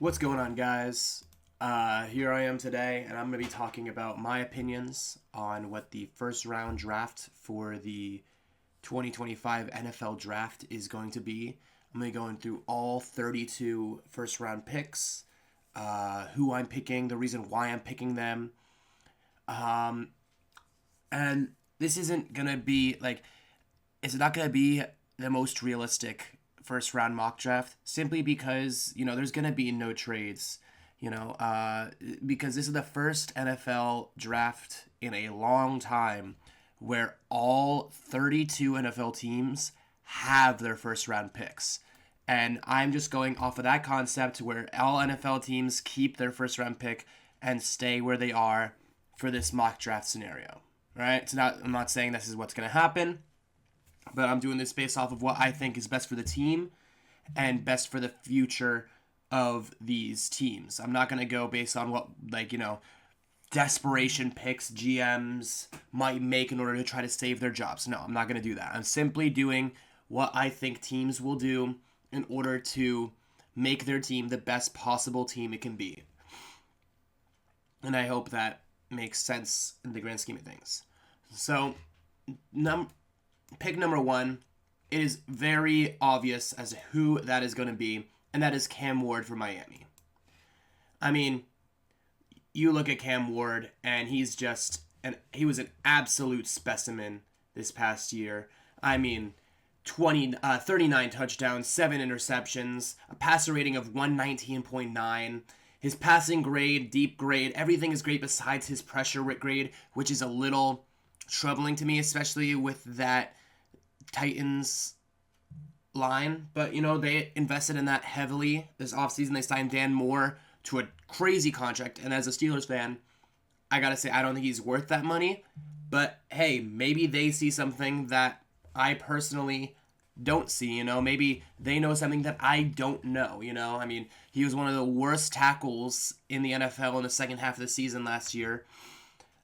What's going on, guys? Here I am today, and I'm going to be talking about my opinions on what the first round draft for the 2025 NFL draft is going to be. I'm going to be going through all 32 first round picks, who I'm picking, the reason why I'm picking them. And this isn't going to be it's not going to be the most realistic first round mock draft simply because, there's going to be no trades, because this is the first NFL draft in a long time where all 32 NFL teams have their first round picks. And I'm just going off of that concept where all NFL teams keep their first round pick and stay where they are for this mock draft scenario. Right? I'm not saying this is what's going to happen, but I'm doing this based off of what I think is best for the team and best for the future of these teams. I'm not going to go based on what, desperation picks GMs might make in order to try to save their jobs. No, I'm not going to do that. I'm simply doing what I think teams will do in order to make their team the best possible team it can be. And I hope that makes sense in the grand scheme of things. So, pick number one, it is very obvious as to who that is going to be, and that is Cam Ward for Miami. I mean, you look at Cam Ward, and he was an absolute specimen this past year. I mean, 39 touchdowns, 7 interceptions, a passer rating of 119.9. His passing grade, deep grade, everything is great besides his pressure grade, which is a little troubling to me, especially with that Titans line. But, they invested in that heavily this offseason. They signed Dan Moore to a crazy contract. And as a Steelers fan, I got to say, I don't think he's worth that money. But, hey, maybe they see something that I personally don't see, maybe they know something that I don't know, I mean, he was one of the worst tackles in the NFL in the second half of the season last year,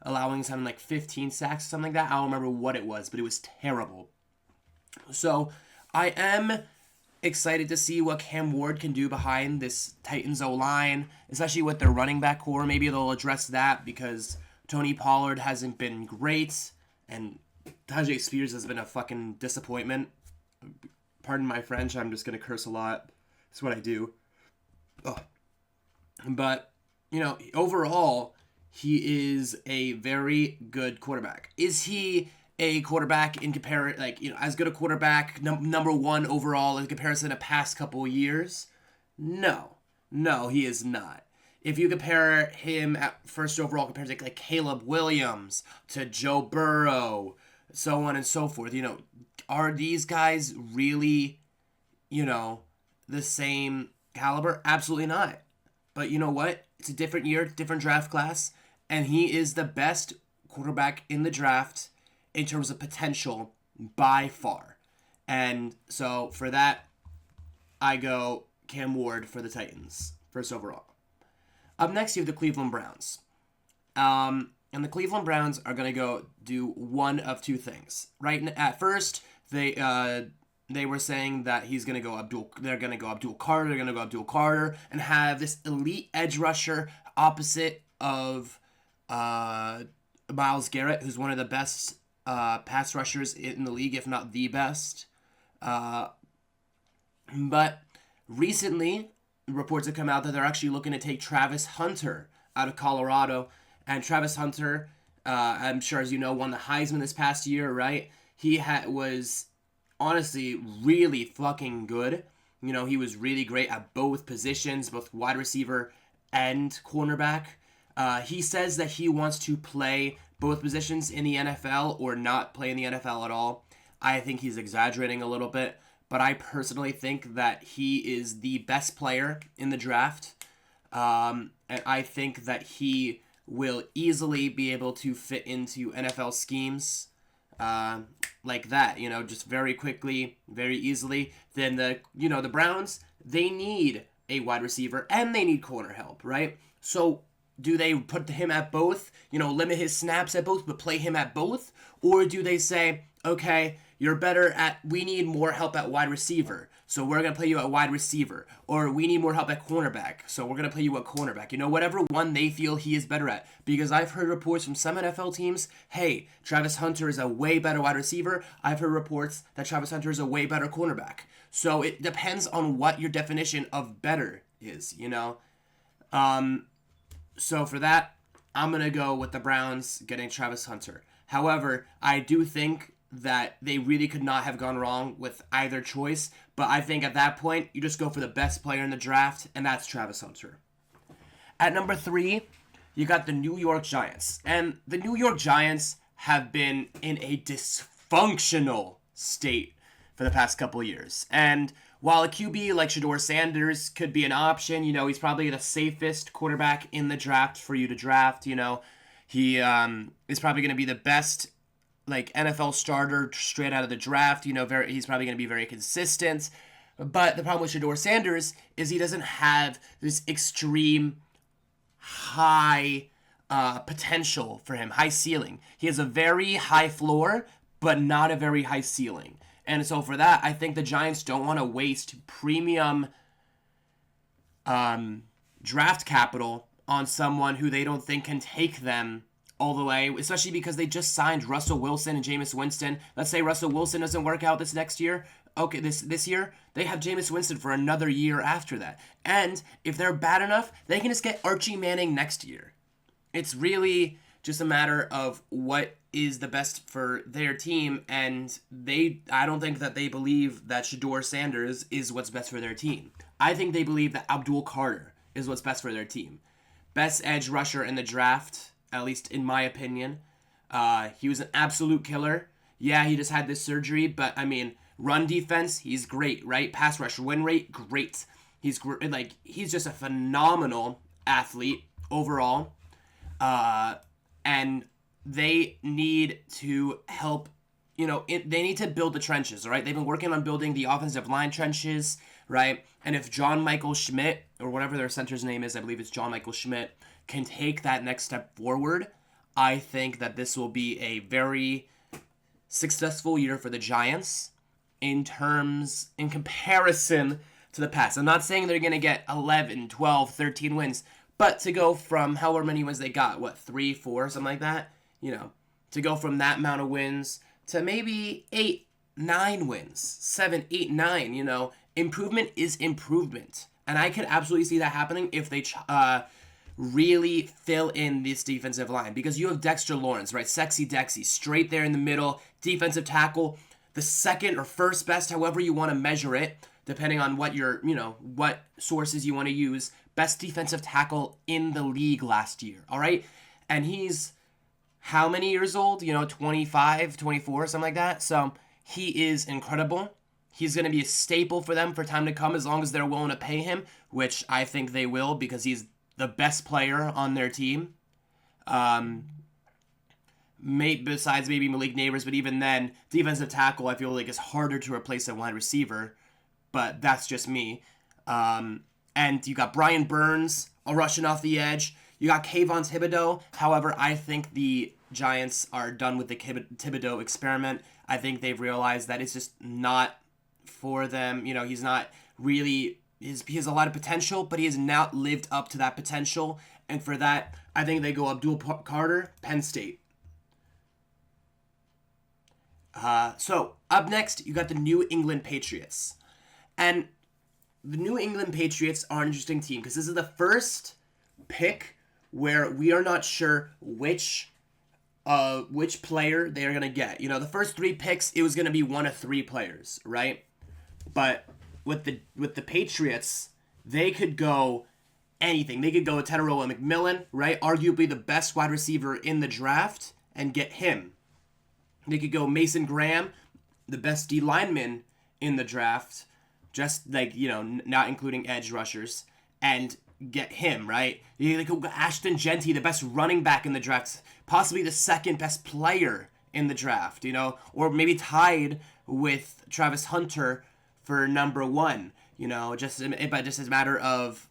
allowing something like 15 sacks or something like that. I don't remember what it was, but it was terrible. So I am excited to see what Cam Ward can do behind this Titans O-line, especially with their running back core. Maybe they'll address that because Tony Pollard hasn't been great, and Tajay Spears has been a fucking disappointment. Pardon my French, I'm just going to curse a lot. That's what I do. Ugh. But, overall, he is a very good quarterback. Is he a quarterback in comparison, as good a quarterback, number one overall in comparison to past couple of years? No, he is not. If you compare him at first overall compared to Caleb Williams, to Joe Burrow, so on and so forth, are these guys really, the same caliber? Absolutely not. But you know what? It's a different year, different draft class, and he is the best quarterback in the draft in terms of potential by far. And so for that, I go Cam Ward for the Titans, first overall. Up next, you have the Cleveland Browns. And the Cleveland Browns are going to go do one of two things. Right at first, they were saying that they're going to go Abdul Carter, and have this elite edge rusher opposite of Myles Garrett, who's one of the best pass rushers in the league, if not the best. But recently, reports have come out that they're actually looking to take Travis Hunter out of Colorado. And Travis Hunter, I'm sure as you know, won the Heisman this past year, right? He was honestly really fucking good. He was really great at both positions, both wide receiver and cornerback. He says that he wants to play both positions in the NFL or not play in the NFL at all. I think he's exaggerating a little bit, but I personally think that he is the best player in the draft. And I think that he will easily be able to fit into NFL schemes like that, just very quickly, very easily. Then the Browns, they need a wide receiver and they need corner help, right? So do they put him at both, limit his snaps at both, but play him at both? Or do they say, okay, we need more help at wide receiver, so we're going to play you at wide receiver. Or we need more help at cornerback, so we're going to play you at cornerback. You know, whatever one they feel he is better at. Because I've heard reports from some NFL teams, hey, Travis Hunter is a way better wide receiver. I've heard reports that Travis Hunter is a way better cornerback. So it depends on what your definition of better is, you know? So for that, I'm going to go with the Browns getting Travis Hunter. However, I do think that they really could not have gone wrong with either choice, but I think at that point, you just go for the best player in the draft, and that's Travis Hunter. At number 3, you got the New York Giants. And the New York Giants have been in a dysfunctional state for the past couple of years. And while a QB like Shedeur Sanders could be an option, you know, he's probably the safest quarterback in the draft for you to draft, you know. He is probably going to be the best like NFL starter straight out of the draft. You know, he's probably going to be very consistent. But the problem with Shedeur Sanders is he doesn't have this extreme high potential for him, high ceiling. He has a very high floor, but not a very high ceiling. And so for that, I think the Giants don't want to waste premium draft capital on someone who they don't think can take them all the way, especially because they just signed Russell Wilson and Jameis Winston. Let's say Russell Wilson doesn't work out this next year. Okay, this year, they have Jameis Winston for another year after that. And if they're bad enough, they can just get Archie Manning next year. It's really just a matter of what is the best for their team, and I don't think that they believe that Shedeur Sanders is what's best for their team. I think they believe that Abdul Carter is what's best for their team. Best edge rusher in the draft, at least in my opinion. He was an absolute killer. Yeah, he just had this surgery, but I mean, run defense, he's great, right? Pass rush win rate, great. He's just a phenomenal athlete overall. And they need to help, you know, they need to build the trenches, right? They've been working on building the offensive line trenches, right? And if John Michael Schmidt, or whatever their center's name is, I believe it's John Michael Schmidt, can take that next step forward, I think that this will be a very successful year for the Giants in comparison to the past. I'm not saying they're going to get 11, 12, 13 wins, but to go from however many wins they got, 3, 4, something like that, you know, to go from that amount of wins to maybe 8, 9 wins, 7, 8, 9, you know, improvement is improvement. And I could absolutely see that happening if they really fill in this defensive line, because you have Dexter Lawrence, right? Sexy Dexy, straight there in the middle, defensive tackle, the second or first best, however you want to measure it, depending on what what sources you want to use, best defensive tackle in the league last year, all right? And he's how many years old? You know, 25, 24, something like that. So he is incredible. He's going to be a staple for them for time to come as long as they're willing to pay him, which I think they will, because he's the best player on their team. Besides maybe Malik Neighbors, but even then, defensive tackle I feel like is harder to replace than wide receiver, but that's just me. And you got Brian Burns rushing off the edge. You got Kayvon Thibodeau. However, I think the Giants are done with the Thibodeau experiment. I think they've realized that it's just not for them. You know, he's not really... He has a lot of potential, but he has not lived up to that potential. And for that, I think they go Abdul Carter, Penn State. So, up next, you got the New England Patriots. And the New England Patriots are an interesting team, because this is the first pick where we are not sure which player they are going to get. You know, the first 3 picks, it was going to be one of 3 players, right? But with the Patriots, they could go anything. They could go Teteroa McMillan, right? Arguably the best wide receiver in the draft, and get him. They could go Mason Graham, the best D lineman in the draft, just like, you know, not including edge rushers, and get him, right? They could go Ashton Genty, the best running back in the draft, possibly the second best player in the draft, you know, or maybe tied with Travis Hunter for number 1, you know, just as a matter of,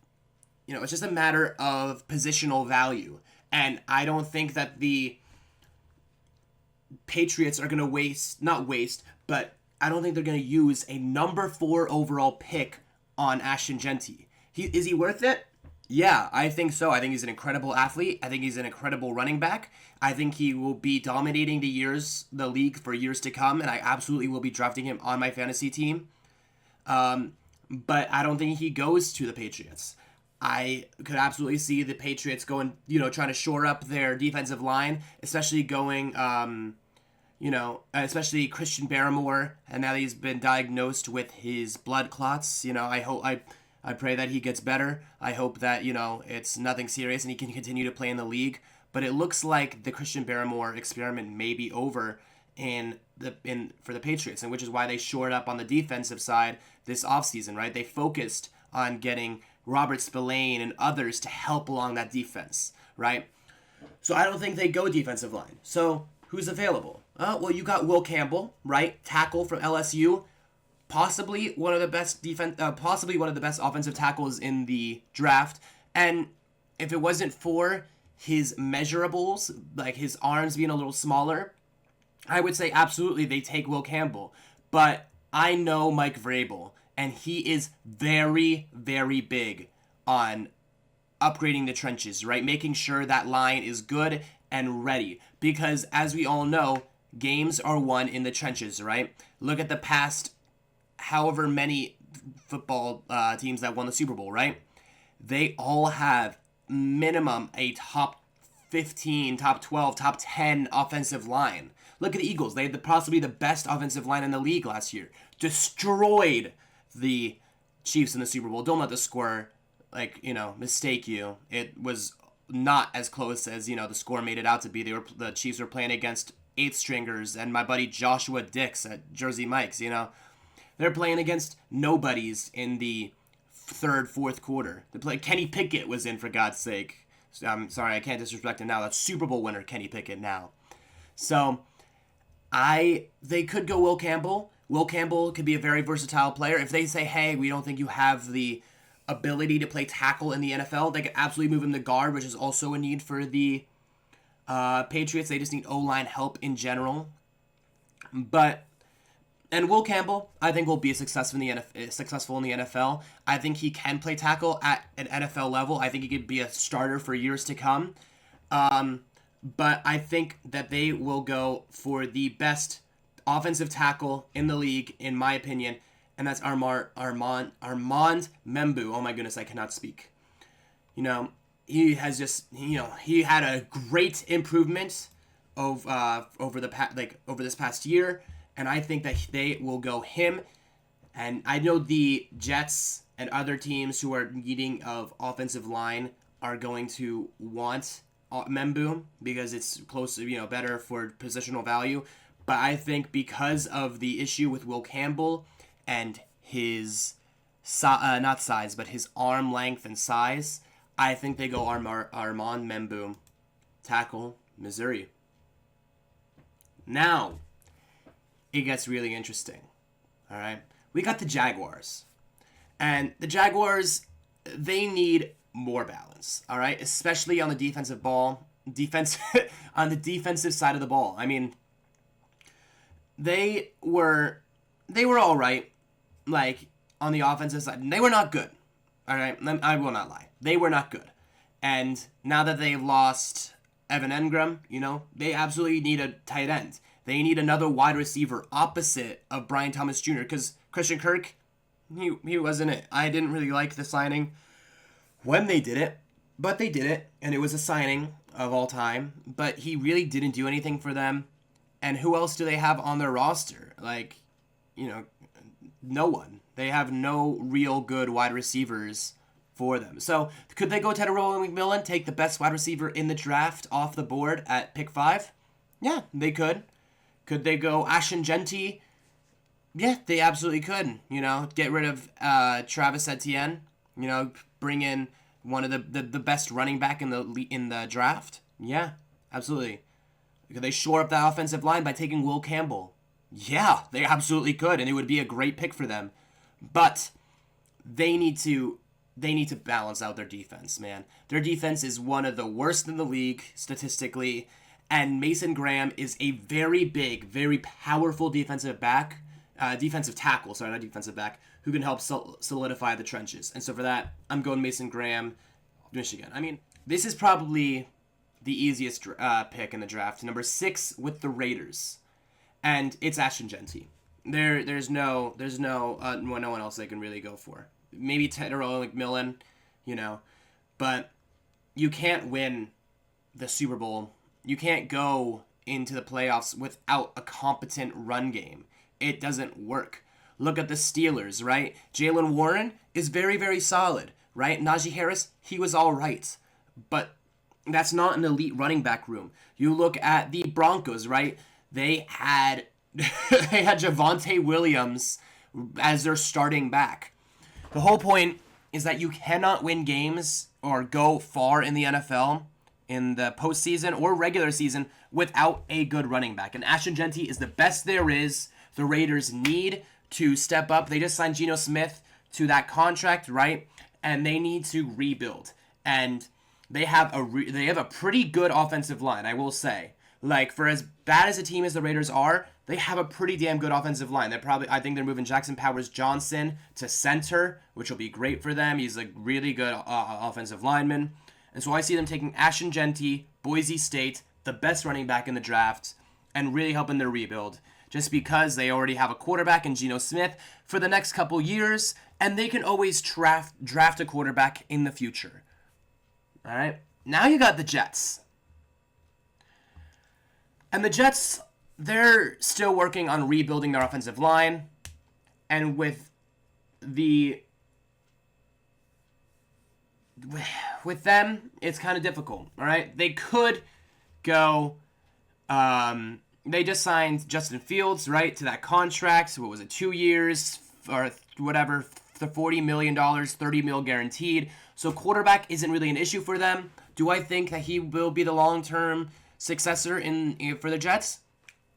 you know, it's just a matter of positional value. And I don't think that the Patriots are going to but I don't think they're going to use a number 4 overall pick on Ashton Genty. Is he worth it? Yeah, I think so. I think he's an incredible athlete. I think he's an incredible running back. I think he will be dominating the league for years to come, and I absolutely will be drafting him on my fantasy team. But I don't think he goes to the Patriots. I could absolutely see the Patriots going, trying to shore up their defensive line, especially especially Christian Barrymore, and now that he's been diagnosed with his blood clots. I pray that he gets better. I hope that, it's nothing serious and he can continue to play in the league. But it looks like the Christian Barrymore experiment may be over for the Patriots, and which is why they shored up on the defensive side this offseason, right? They focused on getting Robert Spillane and others to help along that defense, right? So I don't think they go defensive line. So who's available? Well, you got Will Campbell, right? Tackle from LSU. Possibly one of the best offensive tackles in the draft. And if it wasn't for his measurables, like his arms being a little smaller, I would say absolutely they take Will Campbell. But I know Mike Vrabel, and he is very, very big on upgrading the trenches, right? Making sure that line is good and ready. Because as we all know, games are won in the trenches, right? Look at the past however many football teams that won the Super Bowl, right? They all have minimum a top 15, top 12, top 10 offensive line. Look at the Eagles. They had possibly the best offensive line in the league last year. Destroyed the Chiefs in the Super Bowl. Don't let the score, mistake you. It was not as close as, the score made it out to be. The Chiefs were playing against 8th stringers and my buddy Joshua Dix at Jersey Mike's, They're playing against nobodies in the third, fourth quarter. Kenny Pickett was in, for God's sake. I'm sorry, I can't disrespect him now. That's Super Bowl winner Kenny Pickett now. So, they could go Will Campbell. Will Campbell could be a very versatile player. If they say, hey, we don't think you have the ability to play tackle in the NFL, they could absolutely move him to guard, which is also a need for the Patriots. They just need O-line help in general. And Will Campbell, I think, will be successful in the NFL. I think he can play tackle at an NFL level. I think he could be a starter for years to come. But I think that they will go for the best offensive tackle in the league, in my opinion, and that's Armand Membu. Oh my goodness, I cannot speak. He has just, he had a great improvement over this past year. And I think that they will go him. And I know the Jets and other teams who are needing of offensive line are going to want Membu because it's close, better for positional value. But I think because of the issue with Will Campbell and his not size, but his arm length and size, I think they go Armand Membu, tackle, Missouri. Now, it gets really interesting. All right, we got the Jaguars, and the Jaguars, they need more balance. All right, especially on the on the defensive side of the ball. I mean, they were all right, like on the offensive side. They were not good. All right, I will not lie. They were not good, and now that they've lost Evan Engram, they absolutely need a tight end. They need another wide receiver opposite of Brian Thomas Jr. because Christian Kirk, he wasn't it. I didn't really like the signing when they did it, but they did it, and it was a signing of all time. But he really didn't do anything for them. And who else do they have on their roster? No one. They have no real good wide receivers for them. So could they go Teddy McMillan, take the best wide receiver in the draft off the board at pick 5? Yeah, they could. Could they go Ashton Genty? Yeah, they absolutely could. Get rid of Travis Etienne. Bring in one of the best running back in the draft. Yeah, absolutely. Could they shore up that offensive line by taking Will Campbell? Yeah, they absolutely could, and it would be a great pick for them. But they need to balance out their defense, man. Their defense is one of the worst in the league statistically. And Mason Graham is a very big, very powerful defensive back. defensive tackle, sorry, not defensive back, who can help solidify the trenches. And so for that, I'm going Mason Graham, Michigan. I mean, this is probably the easiest pick in the draft. Number 6 with the Raiders, and it's Ashton Jeanty. There's no one else they can really go for. Maybe Tedero McMillan, but you can't win the Super Bowl. You can't go into the playoffs without a competent run game. It doesn't work. Look at the Steelers, right? Jaylen Warren is very, very solid, right? Najee Harris, he was all right, but that's not an elite running back room. You look at the Broncos, right? They had Javonte Williams as their starting back. The whole point is that you cannot win games or go far in the NFL in the postseason or regular season without a good running back. And Ashton Jeanty is the best there is. The Raiders need to step up. They just signed Geno Smith to that contract, right? And they need to rebuild. And they have a pretty good offensive line, I will say. Like, for as bad as a team as the Raiders are, they have a pretty damn good offensive line. I think they're moving Jackson Powers-Johnson to center, which will be great for them. He's a really good offensive lineman. And so I see them taking Ashton Jeanty, Boise State, the best running back in the draft, and really helping their rebuild. Just because they already have a quarterback in Geno Smith for the next couple years, and they can always draft a quarterback in the future. All right? Now you got the Jets. And the Jets, they're still working on rebuilding their offensive line. And with them, it's kind of difficult. All right? They could go... they just signed Justin Fields, right, to that contract. So what was it, 2 years or whatever, the $40 million, $30 million guaranteed. So quarterback isn't really an issue for them. Do I think that he will be the long-term successor for the Jets?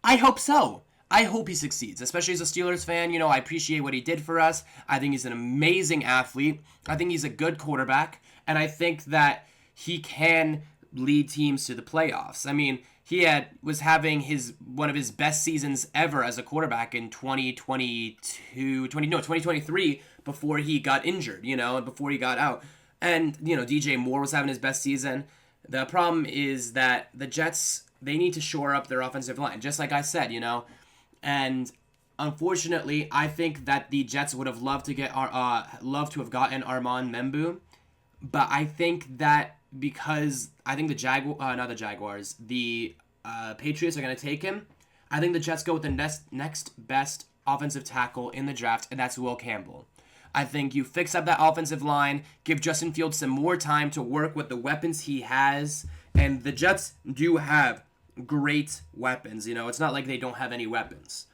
I hope so. I hope he succeeds, especially as a Steelers fan. I appreciate what he did for us. I think he's an amazing athlete. I think he's a good quarterback, and I think that he can lead teams to the playoffs. I mean, he was having one of his best seasons ever as a quarterback in 2023 before he got injured, before he got out. And, DJ Moore was having his best season. The problem is that the Jets, they need to shore up their offensive line, just like I said, And unfortunately, I think that the Jets would have loved to have gotten Armand Membu, but I think that because I think the Patriots are going to take him, I think the Jets go with the next best offensive tackle in the draft, and that's Will Campbell. I think you fix up that offensive line, give Justin Fields some more time to work with the weapons he has, and the Jets do have great weapons. It's not like they don't have any weapons.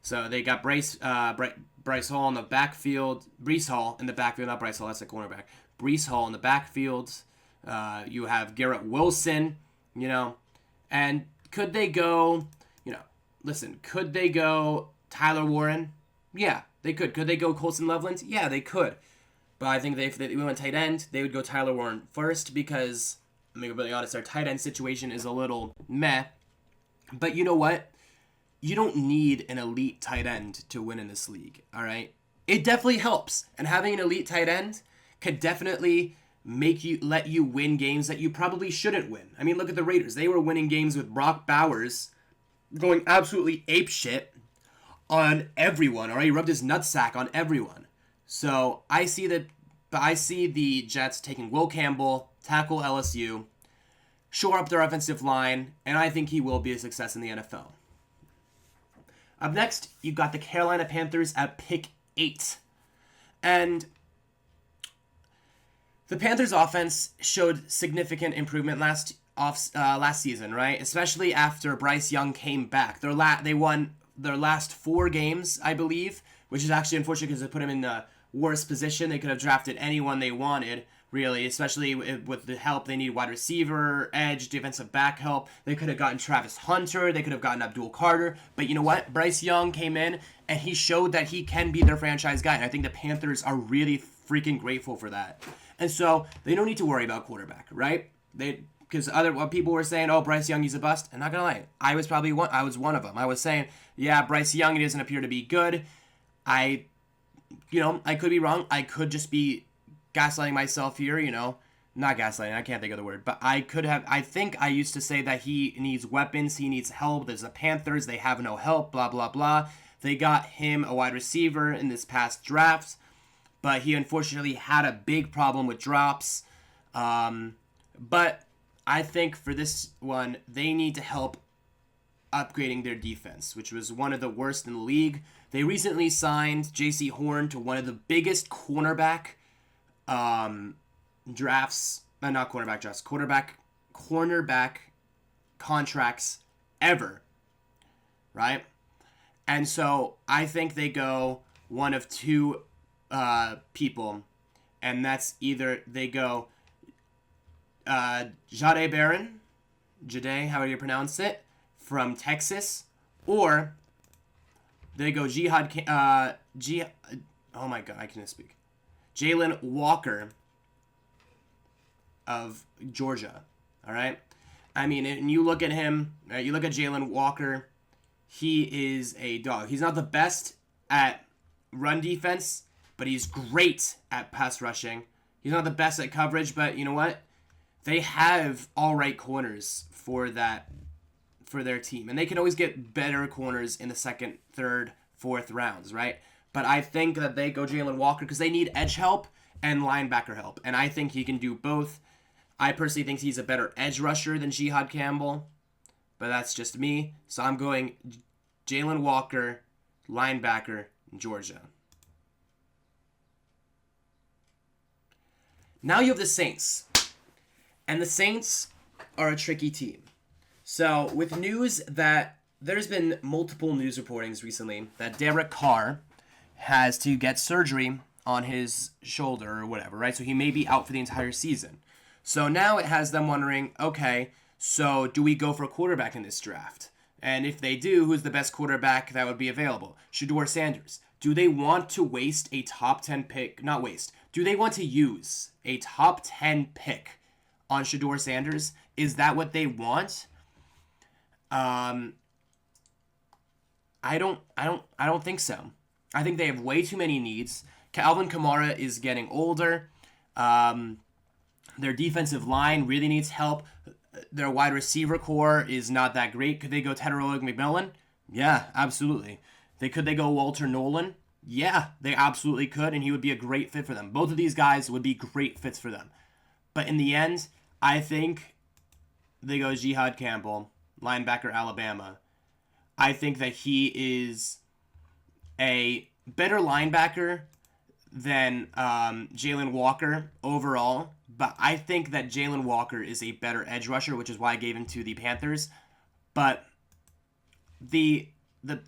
So they got Bryce Hall in the backfield, Breece Hall in the backfield, not Bryce Hall, that's a cornerback. Breece Hall in the backfield. You have Garrett Wilson, and could they go, could they go Tyler Warren? Yeah, they could. Could they go Colson Loveland? Yeah, they could. But I think if they went tight end, they would go Tyler Warren first because, I'm going to be really honest, our tight end situation is a little meh. But you know what? You don't need an elite tight end to win in this league, all right? It definitely helps. And having an elite tight end could definitely let you win games that you probably shouldn't win. I mean, look at the Raiders. They were winning games with Brock Bowers going absolutely apeshit on everyone, all right? He rubbed his nutsack on everyone. So I see the Jets taking Will Campbell, tackle LSU, shore up their offensive line, and I think he will be a success in the NFL. Up next, you've got the Carolina Panthers at pick 8. And the Panthers' offense showed significant improvement last season, right? Especially after Bryce Young came back. They won their last 4 games, I believe, which is actually unfortunate because it put them in the worst position. They could have drafted anyone they wanted, really, especially with the help they need, wide receiver, edge, defensive back help. They could have gotten Travis Hunter. They could have gotten Abdul Carter. But you know what? Bryce Young came in, and he showed that he can be their franchise guy. And I think the Panthers are really freaking grateful for that. And so they don't need to worry about quarterback, right? because other what people were saying, oh, Bryce Young, he's a bust. And not gonna lie, I was one of them. I was saying, yeah, Bryce Young, he doesn't appear to be good. I could be wrong. I could just be gaslighting myself here, not gaslighting, I can't think of the word, but I think I used to say that he needs weapons, he needs help. There's the Panthers, they have no help, blah, blah, blah. They got him a wide receiver in this past draft, but he unfortunately had a big problem with drops. But I think for this one, they need to help upgrading their defense, which was one of the worst in the league. They recently signed J.C. Horn to one of the biggest cornerback contracts ever, right? And so I think they go one of two people, and that's either they go Jade Barron, how do you pronounce it, from Texas, or they go oh my god, I can't speak. Jalen Walker of Georgia, all right? I mean, and you look at him, you look at Jalen Walker, he is a dog. He's not the best at run defense, but he's great at pass rushing. He's not the best at coverage, but you know what? They have all right corners for their team. And they can always get better corners in the second, third, fourth rounds, right? But I think that they go Jalen Walker because they need edge help and linebacker help. And I think he can do both. I personally think he's a better edge rusher than Jihad Campbell. But that's just me. So I'm going Jalen Walker, linebacker, Georgia. Now you have the Saints. And the Saints are a tricky team. So with news that there's been multiple news reportings recently that Derek Carr has to get surgery on his shoulder or whatever, right? So he may be out for the entire season. So now it has them wondering, okay, so do we go for a quarterback in this draft? And if they do, who's the best quarterback that would be available? Shedeur Sanders. Do they want to waste a top 10 pick? Not waste. Do they want to use a top 10 pick on Shedeur Sanders? Is that what they want? I don't think so. I think they have way too many needs. Alvin Kamara is getting older. Their defensive line really needs help. Their wide receiver core is not that great. Could they go Tedorovic McMillan? Yeah, absolutely. Could they go Walter Nolan? Yeah, they absolutely could, and he would be a great fit for them. Both of these guys would be great fits for them. But in the end, I think they go Jihad Campbell, linebacker, Alabama. I think that he is a better linebacker than Jalen Walker overall, but I think that Jalen Walker is a better edge rusher, which is why I gave him to the Panthers. But the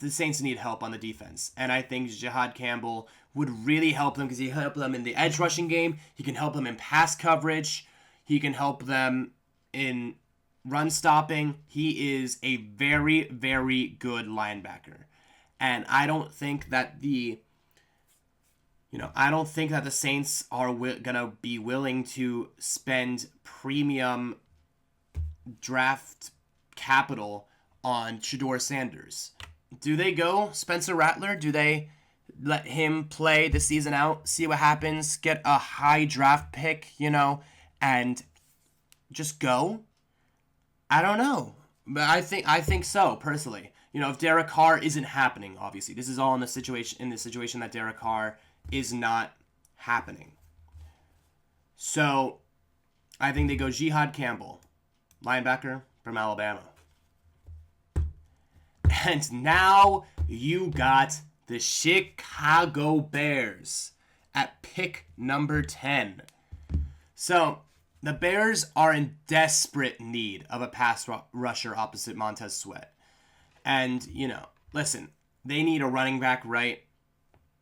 Saints need help on the defense, and I think Jihad Campbell would really help them because he help them in the edge rushing game. He can help them in pass coverage. He can help them in run stopping. He is a very, very good linebacker. And I don't think that the Saints are gonna be willing to spend premium draft capital on Shedeur Sanders. Do they go Spencer Rattler? Do they let him play the season out, see what happens, get a high draft pick, and just go? I don't know. But I think so, personally. If Derek Carr isn't happening, obviously. This is all in the situation that Derek Carr is not happening. So, I think they go Jihad Campbell, linebacker from Alabama. And now you got the Chicago Bears at pick number 10. So, the Bears are in desperate need of a pass rusher opposite Montez Sweat. And, listen, they need a running back, right?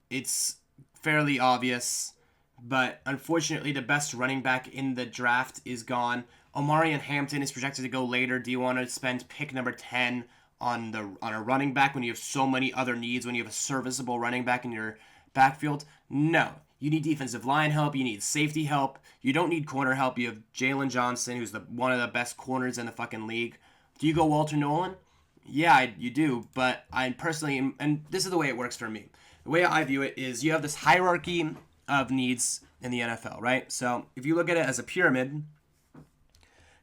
It's fairly obvious. But unfortunately, the best running back in the draft is gone. Omarion Hampton is projected to go later. Do you want to spend pick number 10 on a running back when you have so many other needs, when you have a serviceable running back in your backfield? No. You need defensive line help. You need safety help. You don't need corner help. You have Jalen Johnson, who's one of the best corners in the fucking league. Do you go Walter Nolan? Yeah, you do. But I personally, and this is the way it works for me. The way I view it is you have this hierarchy of needs in the NFL, right? So if you look at it as a pyramid,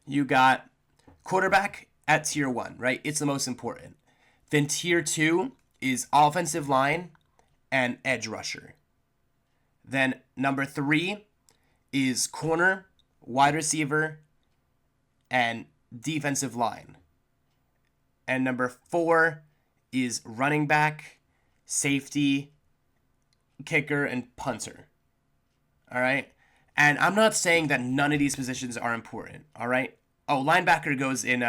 you got quarterback at tier 1, right? It's the most important. Then tier 2 is offensive line and edge rusher. Then number 3 is corner, wide receiver, and defensive line. And number 4 is running back, safety, kicker, and punter. All right? And I'm not saying that none of these positions are important. All right? Oh, linebacker goes in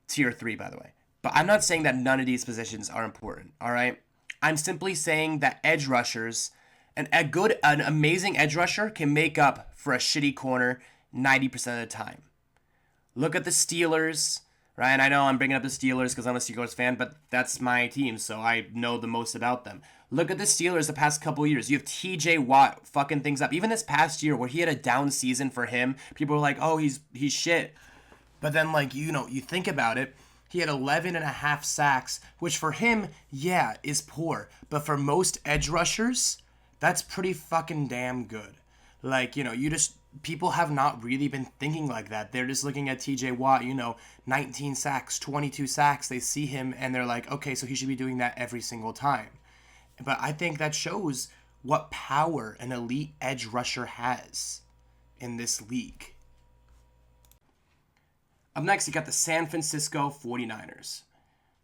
tier 3, by the way. But I'm not saying that none of these positions are important. All right? I'm simply saying that edge rushers, an amazing edge rusher can make up for a shitty corner 90% of the time. Look at the Steelers, right? And I know I'm bringing up the Steelers because I'm a Steelers fan, but that's my team, so I know the most about them. Look at the Steelers the past couple years. You have TJ Watt fucking things up. Even this past year where he had a down season for him, people were like, oh, he's shit. But then, like, you think about it, he had 11 and a half sacks, which for him, yeah, is poor. But for most edge rushers, that's pretty fucking damn good. Like, people have not really been thinking like that. They're just looking at TJ Watt, 19 sacks, 22 sacks. They see him and they're like, okay, so he should be doing that every single time. But I think that shows what power an elite edge rusher has in this league. Up next, you got the San Francisco 49ers.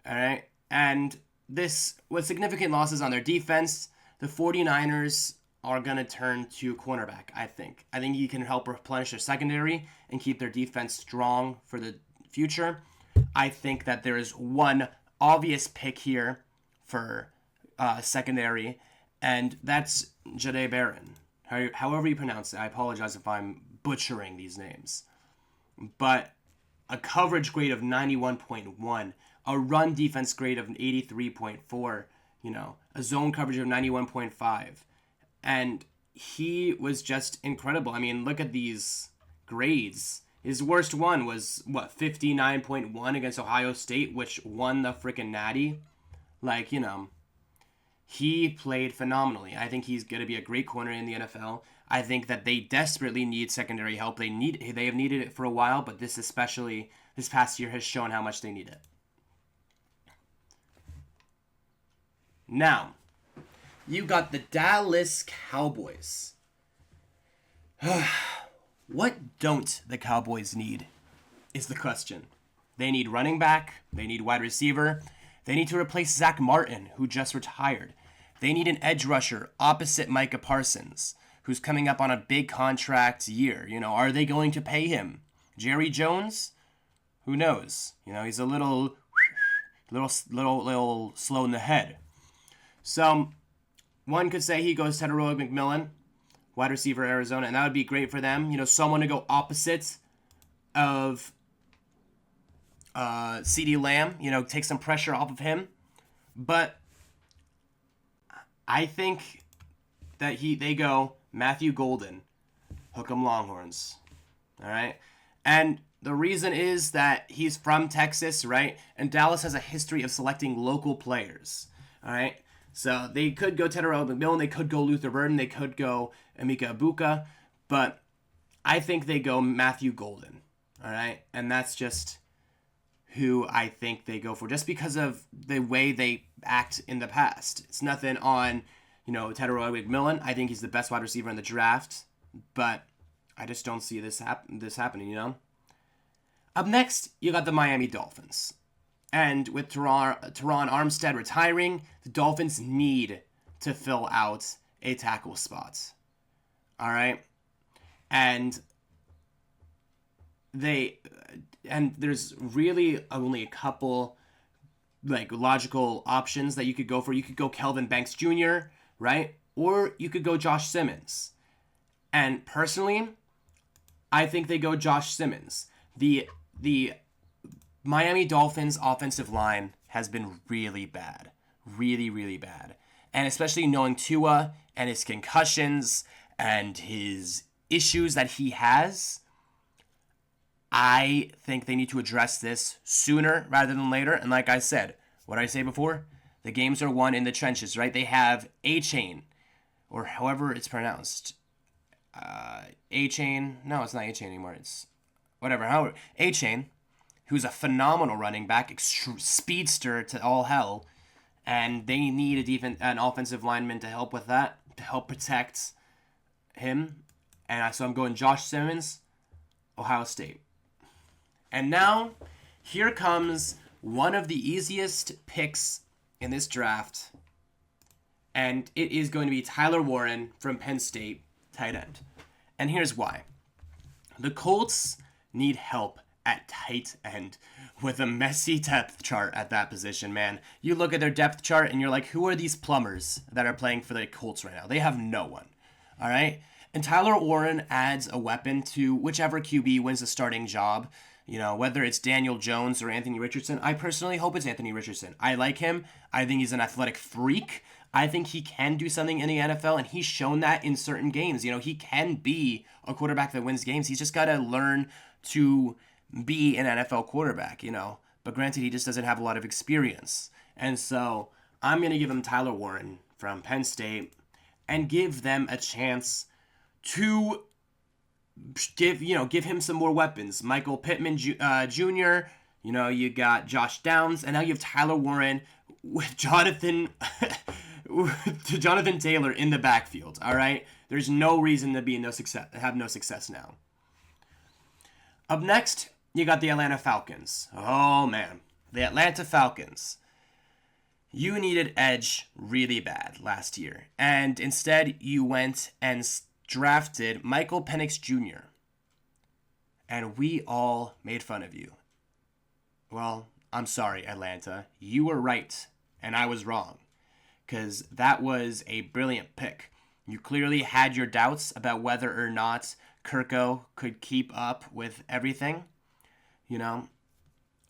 All right? And this, with significant losses on their defense, the 49ers are going to turn to cornerback, I think. I think he can help replenish their secondary and keep their defense strong for the future. I think that there is one obvious pick here for secondary, and that's Jahdae Barron. However you pronounce it. I apologize if I'm butchering these names. But a coverage grade of 91.1, a run defense grade of 83.4, a zone coverage of 91.5. And he was just incredible. I mean, look at these grades. His worst one was, 59.1 against Ohio State, which won the freaking Natty. Like, he played phenomenally. I think he's going to be a great corner in the NFL. I think that they desperately need secondary help. They have needed it for a while, but this past year has shown how much they need it. Now, you got the Dallas Cowboys. What don't the Cowboys need is the question. They need running back. They need wide receiver. They need to replace Zach Martin, who just retired. They need an edge rusher opposite Micah Parsons, who's coming up on a big contract year. Are they going to pay him? Jerry Jones? Who knows? He's a little slow in the head. So one could say he goes Tedoroa McMillan, wide receiver Arizona, and that would be great for them. Someone to go opposite of CeeDee Lamb, take some pressure off of him. But I think that they go Matthew Golden, hook 'em Longhorns. All right? And the reason is that he's from Texas, right? And Dallas has a history of selecting local players. All right? So they could go Tedoroa McMillan, they could go Luther Burden, they could go Emeka Ibuka, but I think they go Matthew Golden. All right? And that's just who I think they go for, just because of the way they act in the past. It's nothing on, Tedoroa McMillan. I think he's the best wide receiver in the draft, but I just don't see this happening, Up next, you got the Miami Dolphins. And with Teron Armstead retiring, the Dolphins need to fill out a tackle spot. All right? And there's really only a couple logical options that you could go for. You could go Kelvin Banks Jr., right? Or you could go Josh Simmons. And personally, I think they go Josh Simmons. The Miami Dolphins offensive line has been really bad. Really, really bad. And especially knowing Tua and his concussions and his issues that he has, I think they need to address this sooner rather than later. And like I said, what did I say before? The games are won in the trenches, right? They have A-Chain, or however it's pronounced. A-Chain. No, it's not A-Chain anymore. It's whatever. However, A-Chain, who's a phenomenal running back, speedster to all hell, and they need an offensive lineman to help with that, to help protect him. And so I'm going Josh Simmons, Ohio State. And now, here comes one of the easiest picks in this draft, and it is going to be Tyler Warren from Penn State, tight end. And here's why. The Colts need help at tight end with a messy depth chart at that position, man. You look at their depth chart and you're like, who are these plumbers that are playing for the Colts right now? They have no one, all right? And Tyler Warren adds a weapon to whichever QB wins the starting job. You know, whether it's Daniel Jones or Anthony Richardson. I personally hope it's Anthony Richardson. I like him. I think he's an athletic freak. I think he can do something in the NFL, and he's shown that in certain games. You know, he can be a quarterback that wins games. He's just got to learn to be an NFL quarterback, you know. But granted, he just doesn't have a lot of experience. And so I'm going to give him Tyler Warren from Penn State and give them a chance to give him some more weapons. Michael Pittman Jr., you know, you got Josh Downs, and now you have Tyler Warren with Jonathan Taylor in the backfield, all right? There's no reason to have no success now. Up next, you got the Atlanta Falcons. Oh, man. The Atlanta Falcons. You needed edge really bad last year, and instead you went and drafted Michael Penix Jr., and we all made fun of you. Well, I'm sorry, Atlanta. You were right, and I was wrong, because that was a brilliant pick. You clearly had your doubts about whether or not Kirko could keep up with everything, you know,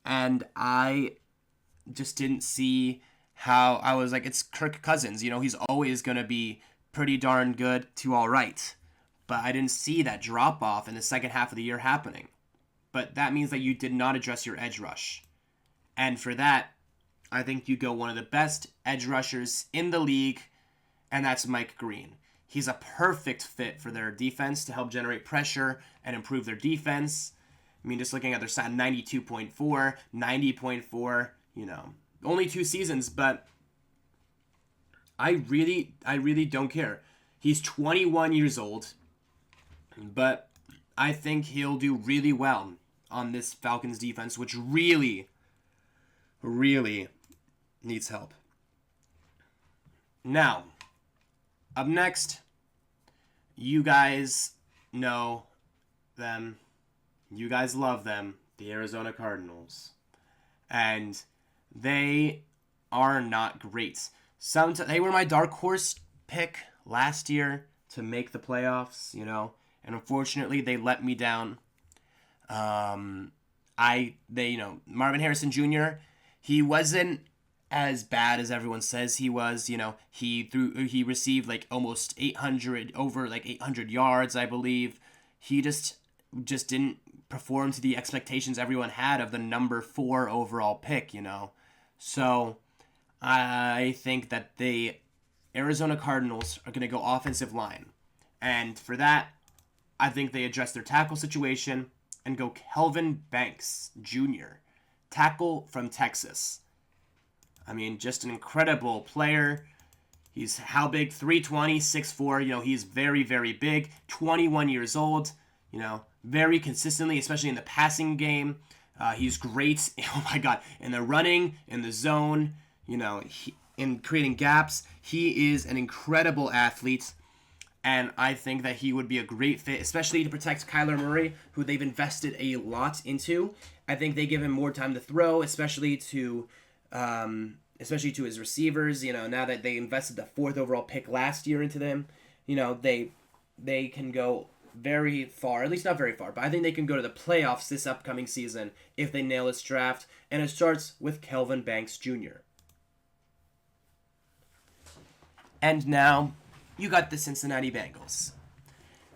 and I just didn't see how. I was like, it's Kirk Cousins, you know, he's always going to be pretty darn good to all right. But I didn't see that drop off in the second half of the year happening. But that means that you did not address your edge rush. And for that, I think you go one of the best edge rushers in the league, and that's Mike Green. He's a perfect fit for their defense to help generate pressure and improve their defense. I mean, just looking at their stat, 92.4, 90.4, you know, only 2 seasons, but I really don't care. He's 21 years old, but I think he'll do really well on this Falcons defense, which really needs help. Now, up next, you guys know them. You guys love them, the Arizona Cardinals. And they are not great. They were my dark horse pick last year to make the playoffs, you know, and unfortunately they let me down. Marvin Harrison Jr., he wasn't as bad as everyone says he was. You know, he received like almost 800 yards, I believe. He just didn't perform to the expectations everyone had of the number 4 overall pick, you know. So I think that the Arizona Cardinals are going to go offensive line. And for that, I think they address their tackle situation and go Kelvin Banks Jr., tackle from Texas. I mean, just an incredible player. He's how big? 320, 6'4". You know, he's very, very big. 21 years old. You know, very consistently, especially in the passing game. He's great, oh my God, in the running, in the zone, you know, in creating gaps. He is an incredible athlete, and I think that he would be a great fit, especially to protect Kyler Murray, who they've invested a lot into. I think they give him more time to throw, especially to his receivers. You know, now that they invested the 4th overall pick last year into them, you know, they can go very far, at least not very far, but I think they can go to the playoffs this upcoming season if they nail this draft, and it starts with Kelvin Banks Jr. And now, you got the Cincinnati Bengals.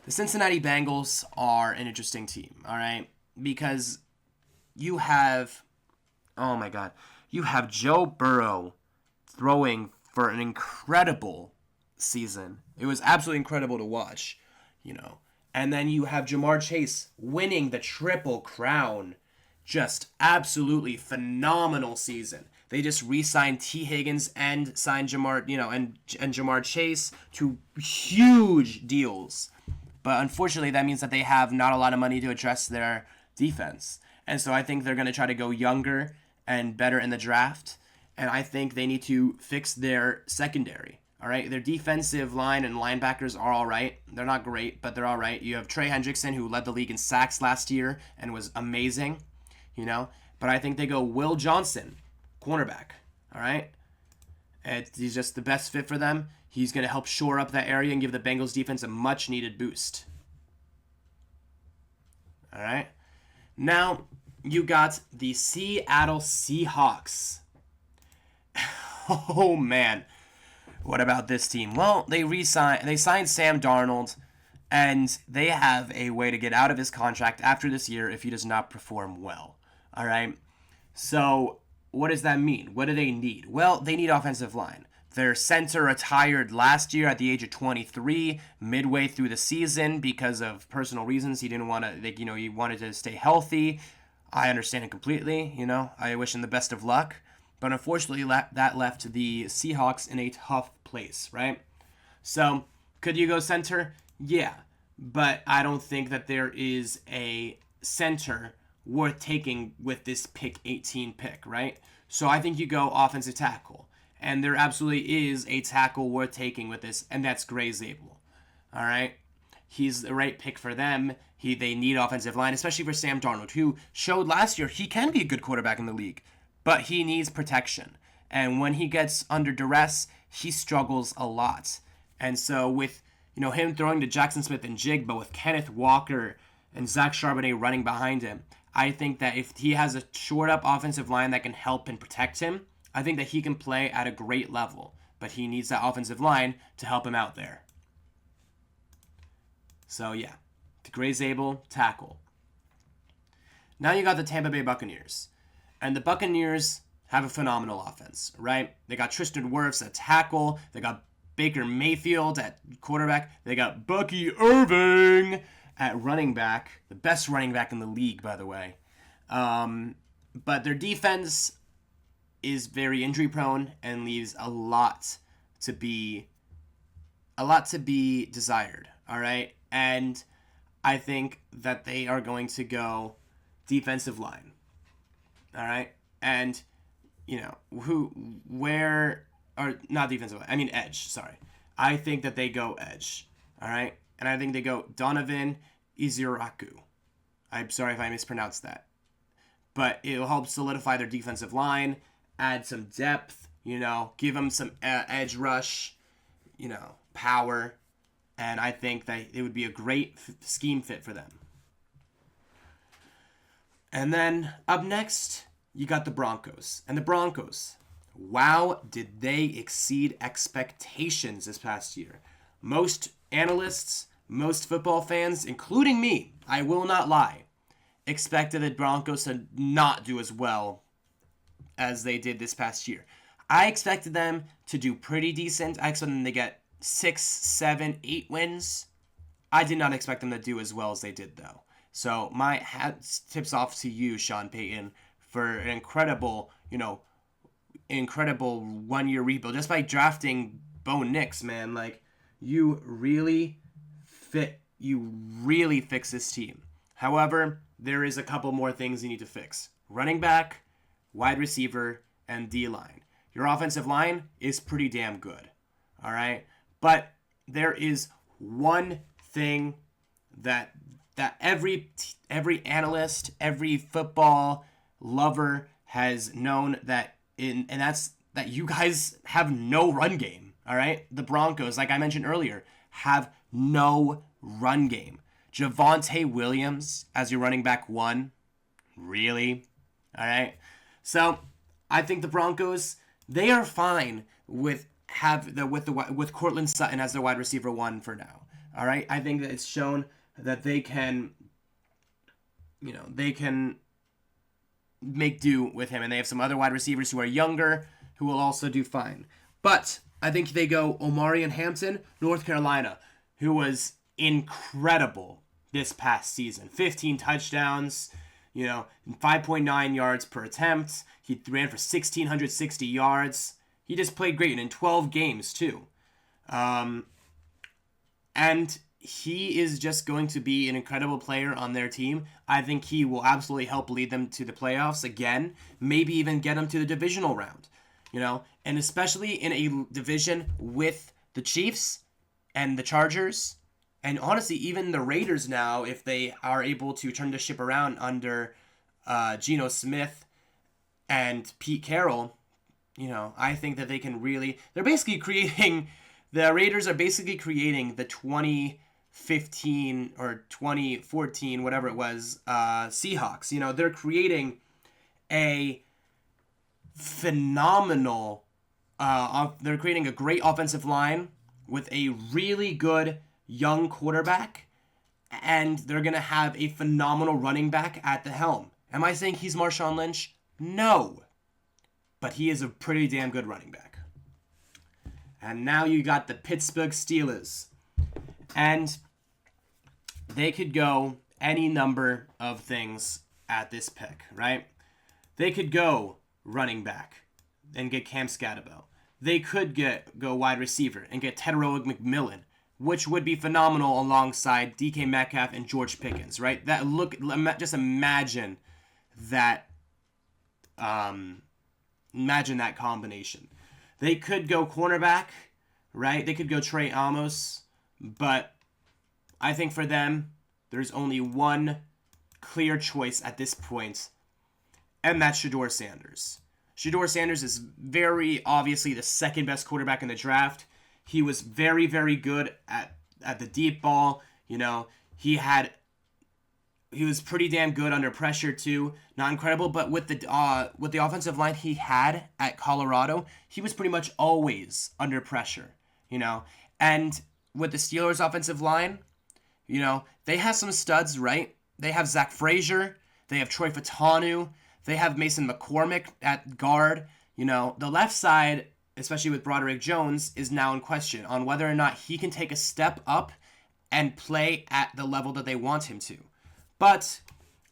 The Cincinnati Bengals are an interesting team, all right? Because you have, oh my God, you have Joe Burrow throwing for an incredible season. It was absolutely incredible to watch, you know. And then you have Jamar Chase winning the Triple Crown. Just absolutely phenomenal season. They just re-signed T. Higgins and signed Jamar, and Jamar Chase to huge deals. But unfortunately, that means that they have not a lot of money to address their defense. And so I think they're going to try to go younger and better in the draft. And I think they need to fix their secondary. All right, their defensive line and linebackers are all right. They're not great, but they're all right. You have Trey Hendrickson, who led the league in sacks last year and was amazing, But I think they go Will Johnson, cornerback. All right, he's just the best fit for them. He's going to help shore up that area and give the Bengals defense a much-needed boost. All right, now you got the Seattle Seahawks. Oh man. What about this team? Well, they signed Sam Darnold, and they have a way to get out of his contract after this year if he does not perform well. All right? So, what does that mean? What do they need? Well, they need offensive line. Their center retired last year at the age of 23, midway through the season because of personal reasons. He didn't want to, he wanted to stay healthy. I understand it completely, I wish him the best of luck. But unfortunately, that left the Seahawks in a tough place, right? So, could you go center? Yeah. But I don't think that there is a center worth taking with this pick 18 pick, right? So I think you go offensive tackle. And there absolutely is a tackle worth taking with this, and that's Gray Zabel. All right? He's the right pick for them. They need offensive line, especially for Sam Darnold, who showed last year he can be a good quarterback in the league. But he needs protection. And when he gets under duress, he struggles a lot. And so with, him throwing to Jackson Smith and Jig, but with Kenneth Walker and Zach Charbonnet running behind him, I think that if he has a shored up offensive line that can help and protect him, I think that he can play at a great level. But he needs that offensive line to help him out there. So yeah, the Gray Zabel, tackle. Now you got the Tampa Bay Buccaneers. And the Buccaneers have a phenomenal offense, right? They got Tristan Wirfs at tackle. They got Baker Mayfield at quarterback. They got Bucky Irving at running back. The best running back in the league, by the way. But their defense is very injury prone and leaves a lot to be desired, all right? And I think that they are going to go defensive line. All right. And, not defensive line. I mean, edge. Sorry. I think that they go edge. All right. And I think they go Donovan Iziraku. I'm sorry if I mispronounced that. But it'll help solidify their defensive line, add some depth, give them some edge rush, power. And I think that it would be a great scheme fit for them. And then up next, you got the Broncos. And the Broncos, wow, did they exceed expectations this past year. Most analysts, most football fans, including me, I will not lie, expected the Broncos to not do as well as they did this past year. I expected them to do pretty decent. I expected them to get 6, 7, 8 wins. I did not expect them to do as well as they did, though. So my hat tips off to you, Sean Payton, for an incredible 1-year rebuild. Just by drafting Bo Nix, man, you really fix this team. However, there is a couple more things you need to fix. Running back, wide receiver, and D-line. Your offensive line is pretty damn good, all right? But there is one thing that every analyst, every football lover has known, and that's that you guys have no run game, all right? The Broncos, like I mentioned earlier, have no run game. Javonte Williams as your running back 1? Really? All right? So I think the Broncos, they are fine with have with Cortland Sutton as their wide receiver one for now. All right, I think that it's shown that they can, they can make do with him, and they have some other wide receivers who are younger who will also do fine. But I think they go Omarion Hampton, North Carolina, who was incredible this past season. 15 touchdowns, 5.9 yards per attempt. He ran for 1,660 yards. He just played great, and in 12 games, too. And he is just going to be an incredible player on their team. I think he will absolutely help lead them to the playoffs again, maybe even get them to the divisional round, and especially in a division with the Chiefs and the Chargers, and honestly, even the Raiders now, if they are able to turn the ship around under Geno Smith and Pete Carroll, I think that they can really, the Raiders are basically creating the 2015 or 2014, whatever it was, Seahawks. They're creating a phenomenal, they're creating a great offensive line with a really good young quarterback, and they're going to have a phenomenal running back at the helm. Am I saying he's Marshawn Lynch? No. But he is a pretty damn good running back. And now you got the Pittsburgh Steelers. And they could go any number of things at this pick, right? They could go running back and get Cam Scatterbo. They could go wide receiver and get Tedroa McMillan, which would be phenomenal alongside DK Metcalf and George Pickens, right? Just imagine that. Imagine that combination. They could go cornerback, right? They could go Trey Amos, but I think for them, there's only one clear choice at this point, and that's Shedeur Sanders. Shedeur Sanders is very obviously the second best quarterback in the draft. He was very, very good at the deep ball. He was pretty damn good under pressure too. Not incredible, but with the offensive line he had at Colorado, he was pretty much always under pressure. And with the Steelers' offensive line, they have some studs, right? They have Zach Frazier, they have Troy Fautanu, they have Mason McCormick at guard. The left side, especially with Broderick Jones, is now in question on whether or not he can take a step up and play at the level that they want him to. But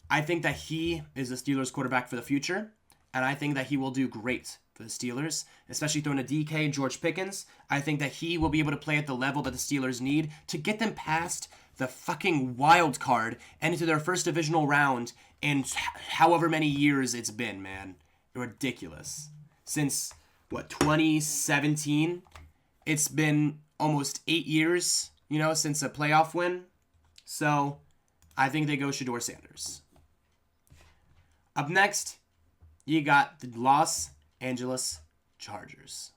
I think that he is the Steelers quarterback for the future, and I think that he will do great for the Steelers, especially throwing a DK and George Pickens. I think that he will be able to play at the level that the Steelers need to get them past the fucking wild card and into their first divisional round in however many years it's been, man. Ridiculous. Since, 2017? It's been almost 8 years, since a playoff win. So I think they go Shedeur Sanders. Up next, you got the Los Angeles Chargers.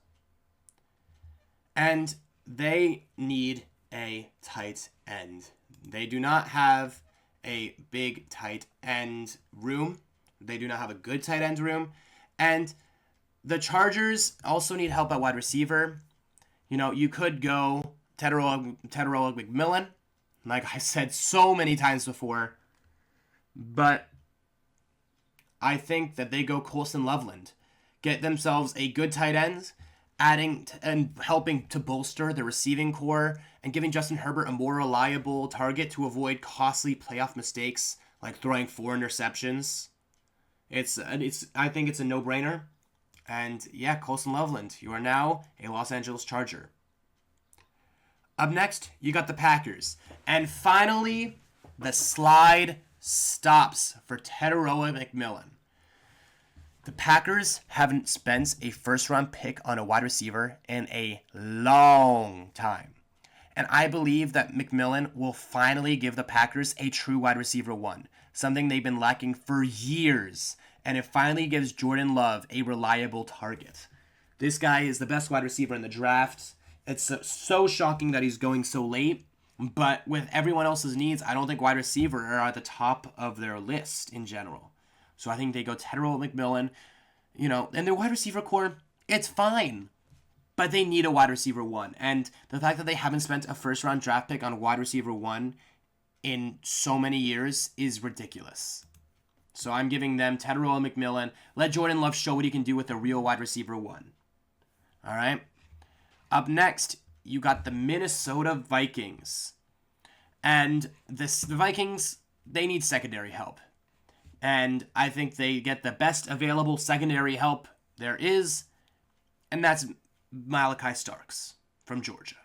And they need a tight end. They do not have a big tight end room. They do not have a good tight end room. And the Chargers also need help at wide receiver. You could go Tedroa McMillan, like I said so many times before. But I think that they go Colson Loveland. Get themselves a good tight end, adding and helping to bolster the receiving core, and giving Justin Herbert a more reliable target to avoid costly playoff mistakes like throwing 4 interceptions. I think it's a no-brainer. And yeah, Colson Loveland, you are now a Los Angeles Charger. Up next, you got the Packers. And finally, the slide stops for Tedroa McMillan. The Packers haven't spent a first-round pick on a wide receiver in a long time. And I believe that McMillan will finally give the Packers a true wide receiver one, something they've been lacking for years. And it finally gives Jordan Love a reliable target. This guy is the best wide receiver in the draft. It's so shocking that he's going so late. But with everyone else's needs, I don't think wide receiver are at the top of their list in general. So I think they go Tedroa McMillan, and their wide receiver core, it's fine. but they need a wide receiver one. And the fact that they haven't spent a first-round draft pick on wide receiver one in so many years is ridiculous. So I'm giving them Tetairoa McMillan. Let Jordan Love show what he can do with a real wide receiver one. All right? Up next, you got the Minnesota Vikings. And the Vikings, they need secondary help. And I think they get the best available secondary help there is, and that's Malachi Starks from Georgia.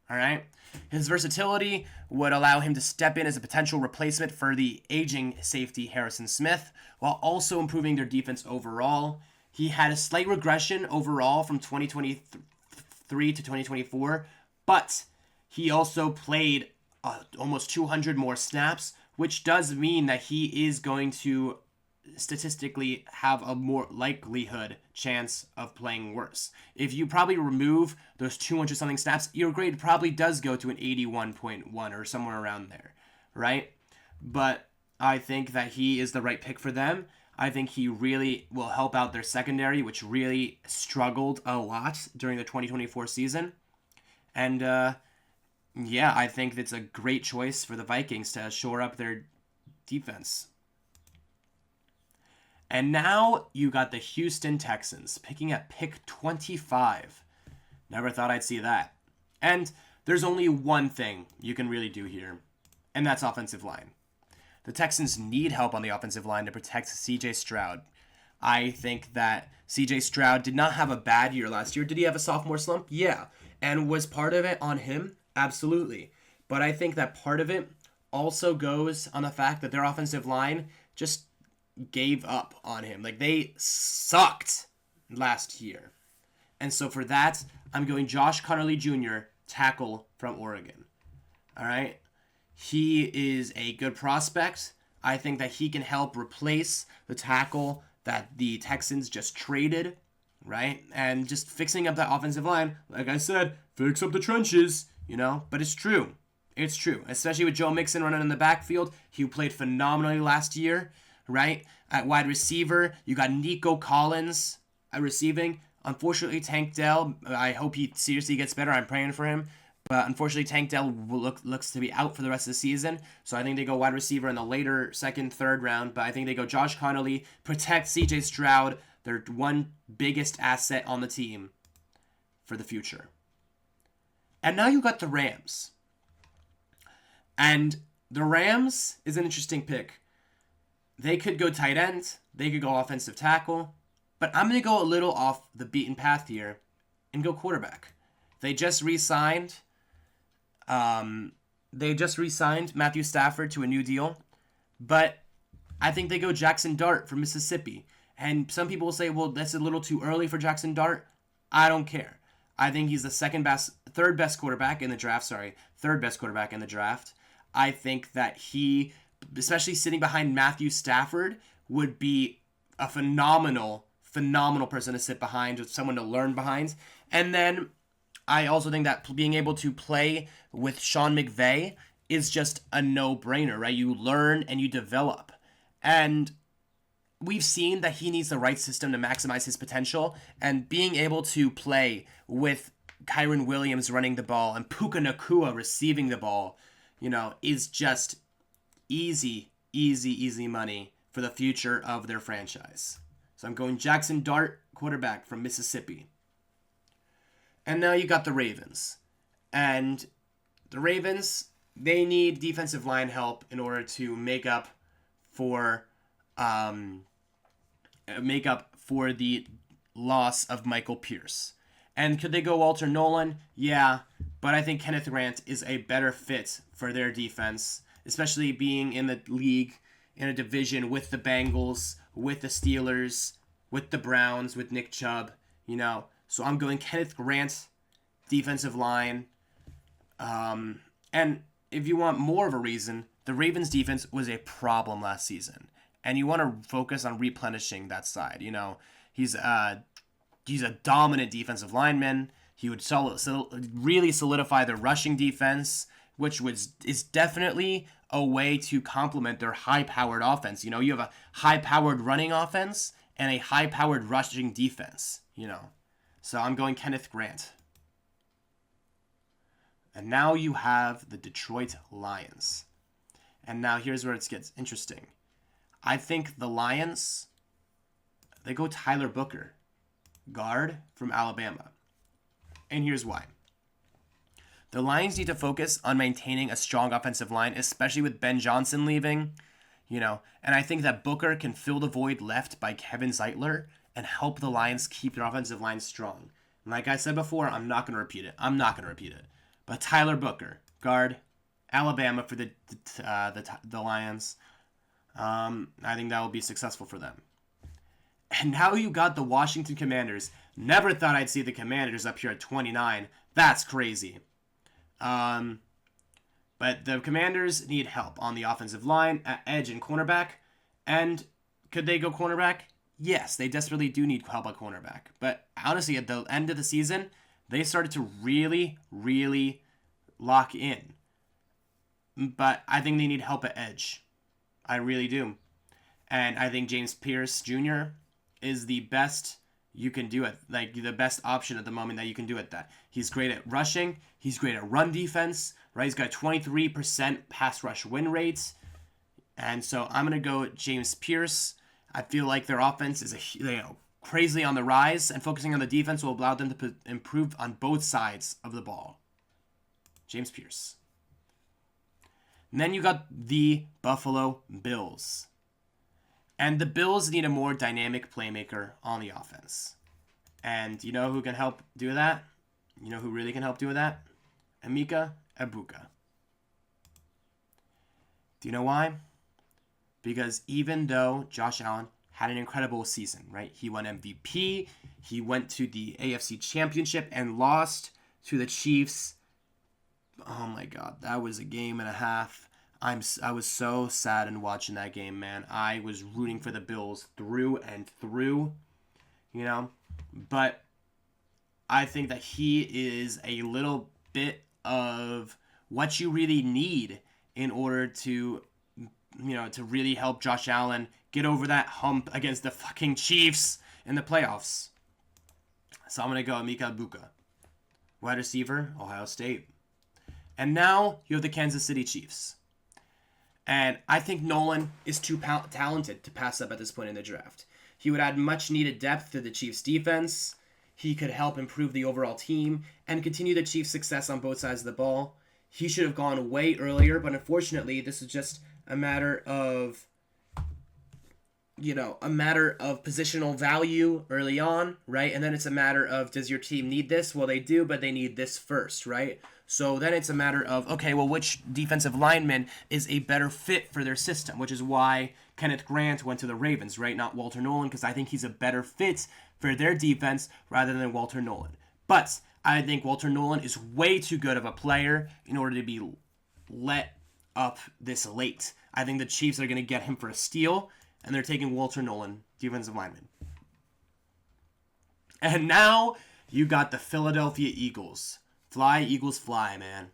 All right? His versatility would allow him to step in as a potential replacement for the aging safety Harrison Smith, while also improving their defense overall. He had a slight regression overall from 2023 to 2024, but he also played almost 200 more snaps, which does mean that he is going to statistically have a more likelihood chance of playing worse. If you probably remove those 200 something snaps, your grade probably does go to an 81.1 or somewhere around there, right? But I think that he is the right pick for them. I think he really will help out their secondary, which really struggled a lot during the 2024 season. And yeah, I think it's a great choice for the Vikings to shore up their defense. And now you got the Houston Texans picking at pick 25. Never thought I'd see that. And there's only one thing you can really do here, and that's offensive line. The Texans need help on the offensive line to protect C.J. Stroud. I think that C.J. Stroud did not have a bad year last year. Did he have a sophomore slump? Yeah. And was part of it on him? Absolutely. But I think that part of it also goes on the fact that their offensive line just gave up on him. Like, they sucked last year. And so for that, I'm going Josh Connerly Jr., tackle from Oregon. All right? He is a good prospect. I think that he can help replace the tackle that the Texans just traded, right? And just fixing up that offensive line, like I said, fix up the trenches, you know? But it's true. It's true. Especially with Joe Mixon running in the backfield. He played phenomenally last year, right? At wide receiver, you got Nico Collins at receiving. Unfortunately, Tank Dell, I hope he seriously gets better. I'm praying for him. But unfortunately, Tank Dell looks to be out for the rest of the season. So I think they go wide receiver in the later second, third round. But I think they go Josh Connerly, protect C.J. Stroud, their one biggest asset on the team for the future. And now you got the Rams. And the Rams is an interesting pick. They could go tight end. They could go offensive tackle. But I'm going to go a little off the beaten path here and go quarterback. They just re-signed Matthew Stafford to a new deal. But I think they go Jackson Dart from Mississippi. And some people will say, well, that's a little too early for Jackson Dart. I don't care. I think he's the third best quarterback in the draft. I think that he, especially sitting behind Matthew Stafford, would be a phenomenal person to sit behind, with someone to learn behind. And then I also think that being able to play with Sean McVay is just a no-brainer, right? You learn and you develop. And we've seen that he needs the right system to maximize his potential, and being able to play with Kyron Williams running the ball and Puka Nacua receiving the ball, is just easy money for the future of their franchise. So I'm going Jackson Dart, quarterback from Mississippi. And now you got the Ravens. And the Ravens, they need defensive line help in order to make up for the loss of Michael Pierce. And could they go Walter Nolan? Yeah, but I think Kenneth Grant is a better fit for their defense, especially being in the league, in a division with the Bengals, with the Steelers, with the Browns, with Nick Chubb, So I'm going Kenneth Grant, defensive line. And if you want more of a reason, the Ravens defense was a problem last season. And you want to focus on replenishing that side. He's a dominant defensive lineman. He would really solidify their rushing defense, which is definitely a way to complement their high-powered offense. You have a high-powered running offense and a high-powered rushing defense, So I'm going Kenneth Grant. And now you have the Detroit Lions. And now here's where it gets interesting. I think the Lions, they go Tyler Booker, guard from Alabama. And here's why. The Lions need to focus on maintaining a strong offensive line, especially with Ben Johnson leaving, and I think that Booker can fill the void left by Kevin Zeitler and help the Lions keep their offensive line strong. And like I said before, I'm not going to repeat it. But Tyler Booker, guard, Alabama for the Lions. I think that will be successful for them. And now you got the Washington Commanders. Never thought I'd see the Commanders up here at 29. That's crazy. But the Commanders need help on the offensive line, at edge, and cornerback. And could they go cornerback? Yes, they desperately do need help at cornerback. But honestly, at the end of the season, they started to really, really lock in. But I think they need help at edge. I really do. And I think James Pierce Jr. is the best you can do it. Like, the best option at the moment that you can do it that. He's great at rushing. He's great at run defense, right? He's got 23% pass rush win rates. And so I'm going to go James Pierce. I feel like their offense is crazily on the rise, and focusing on the defense will allow them to improve on both sides of the ball. James Pierce. And then you got the Buffalo Bills. And the Bills need a more dynamic playmaker on the offense. And you know who can help do that? You know who really can help do that? Emeka Egbuka. Do you know why? Because even though Josh Allen had an incredible season, right? He won MVP. He went to the AFC Championship and lost to the Chiefs. Oh my God, that was a game and a half. I was so sad in watching that game, man. I was rooting for the Bills through and through, But I think that he is a little bit of what you really need in order to, to really help Josh Allen get over that hump against the fucking Chiefs in the playoffs. So I'm going to go Emeka Egbuka. Wide receiver, Ohio State. And now you have the Kansas City Chiefs. And I think Noone is too talented to pass up at this point in the draft. He would add much needed depth to the Chiefs' defense. He could help improve the overall team and continue the Chiefs' success on both sides of the ball. He should have gone way earlier, but unfortunately, this is just a matter of, positional value early on, right? And then it's a matter of, does your team need this? Well, they do, but they need this first, right? So then it's a matter of, okay, well, which defensive lineman is a better fit for their system, which is why Kenneth Grant went to the Ravens, right? Not Walter Nolen, because I think he's a better fit for their defense rather than Walter Nolen. But I think Walter Nolen is way too good of a player in order to be let up this late. I think the Chiefs are going to get him for a steal, and they're taking Walter Nolen, defensive lineman. And now you got the Philadelphia Eagles. Fly, Eagles, fly, man.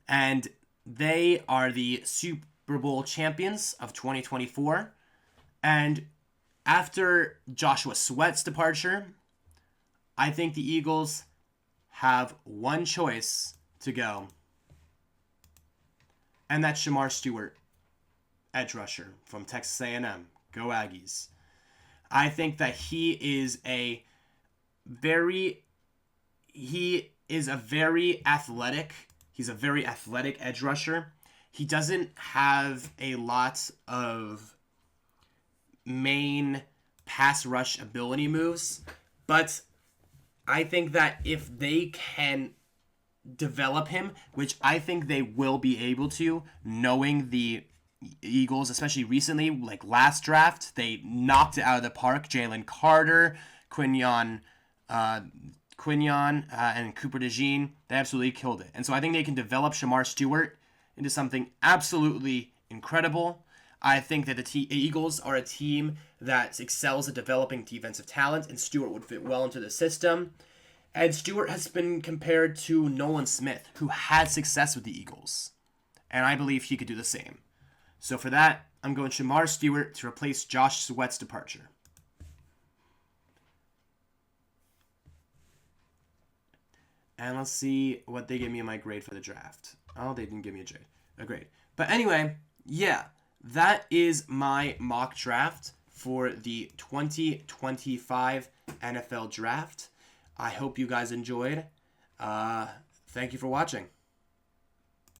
And they are the Super Bowl champions of 2024. And after Joshua Sweat's departure, I think the Eagles have one choice to go. And that's Shamar Stewart, edge rusher from Texas A&M. Go Aggies. I think that he is a very athletic. He's a very athletic edge rusher. He doesn't have a lot of main pass rush ability moves, but I think that if they can develop him, which I think they will be able to, knowing the Eagles, especially recently, like last draft, they knocked it out of the park. Jalen Carter, Quinyon, and Cooper DeJean, they absolutely killed it. And so I think they can develop Shamar Stewart into something absolutely incredible. I think that the Eagles are a team that excels at developing defensive talent, and Stewart would fit well into the system. And Stewart has been compared to Nolan Smith, who had success with the Eagles. And I believe he could do the same. So for that, I'm going Shamar Stewart to replace Josh Sweat's departure. And let's see what they give me in my grade for the draft. Oh, they didn't give me a grade. But anyway, yeah, that is my mock draft for the 2025 NFL Draft. I hope you guys enjoyed. Thank you for watching.